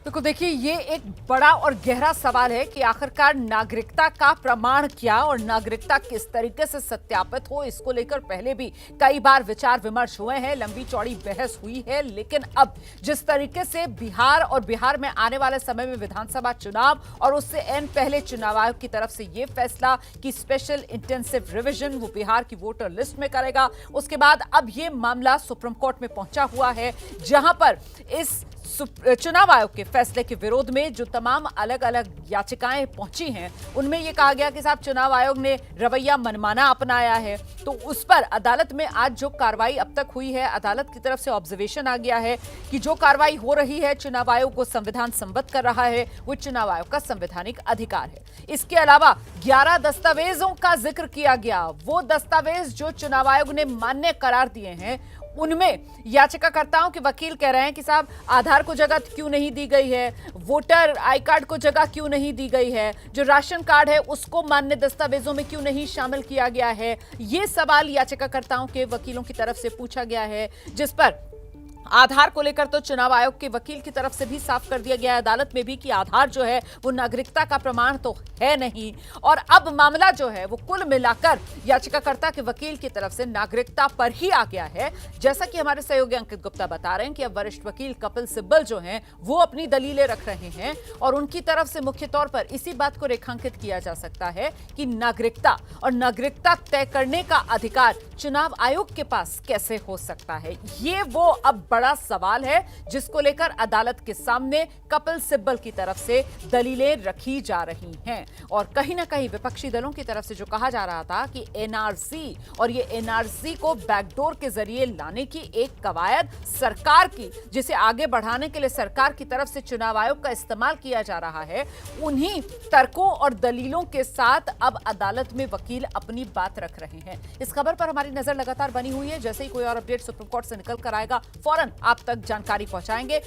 देखो देखिए, ये एक बड़ा और गहरा सवाल है कि आखिरकार नागरिकता का प्रमाण क्या और नागरिकता किस तरीके से सत्यापित हो। इसको लेकर पहले भी कई बार विचार विमर्श हुए हैं, लंबी चौड़ी बहस हुई है, लेकिन अब जिस तरीके से बिहार और बिहार में आने वाले समय में विधानसभा चुनाव और उससे एन पहले चुनाव आयोग की तरफ से यह फैसला कि स्पेशल इंटेंसिव रिवीजन वो बिहार की वोटर लिस्ट में करेगा, उसके बाद अब यह मामला सुप्रीम कोर्ट में पहुंचा हुआ है, जहां पर इस चुनाव आयोग के फैसले के विरोध में जो तमाम अलग अलग याचिकाएं पहुंची हैं, उनमें यह कहा गया कि साहब चुनाव आयोग ने रवैया मनमाना अपनाया है। तो उस पर अदालत में आज जो कार्रवाई अब तक हुई है, अदालत की तरफ से ऑब्जर्वेशन आ गया है कि जो कार्रवाई हो रही है चुनाव आयोग को संविधान सम्मत कर रहा है, वो चुनाव आयोग का संवैधानिक अधिकार है। इसके अलावा 11 दस्तावेजों का जिक्र किया गया। वो दस्तावेज जो चुनाव आयोग ने मान्य करार दिए हैं, उनमें याचिकाकर्ताओं के वकील कह रहे हैं कि साहब आधार को जगह क्यों नहीं दी गई है, वोटर आई कार्ड को जगह क्यों नहीं दी गई है, जो राशन कार्ड है उसको मान्य दस्तावेजों में क्यों नहीं शामिल किया गया है। ये सवाल याचिकाकर्ताओं के वकीलों की तरफ से पूछा गया है, जिस पर आधार को लेकर तो चुनाव आयोग के वकील की तरफ से भी साफ कर दिया गया है अदालत में भी कि आधार जो है वो नागरिकता का प्रमाण तो है नहीं। और अब मामला जो है वो कुल मिलाकर याचिकाकर्ता के वकील की तरफ से नागरिकता पर ही आ गया है। जैसा कि हमारे सहयोगी अंकित गुप्ता बता रहे हैं कि अब वरिष्ठ वकील कपिल सिब्बल जो हैं वो अपनी दलीलें रख रहे हैं और उनकी तरफ से मुख्य तौर पर इसी बात को रेखांकित किया जा सकता है कि नागरिकता और नागरिकता तय करने का अधिकार चुनाव आयोग के पास कैसे हो सकता है। ये वो अब बड़ा सवाल है जिसको लेकर अदालत के सामने कपिल सिब्बल की तरफ से दलीलें रखी जा रही हैं। और कहीं ना कहीं विपक्षी दलों की तरफ से जो कहा जा रहा था कि एनआरसी और ये एनआरसी को बैकडोर के जरिए लाने की एक कवायद सरकार की, जिसे आगे बढ़ाने के लिए सरकार की तरफ से चुनाव आयोग का इस्तेमाल किया जा रहा है, उन्हीं तर्कों और दलीलों के साथ अब अदालत में वकील अपनी बात रख रहे हैं। इस खबर पर हमारी नजर लगातार बनी हुई है। जैसे ही कोई और अपडेट सुप्रीम कोर्ट से निकल कर आएगा, फौरन आप तक जानकारी पहुंचाएंगे।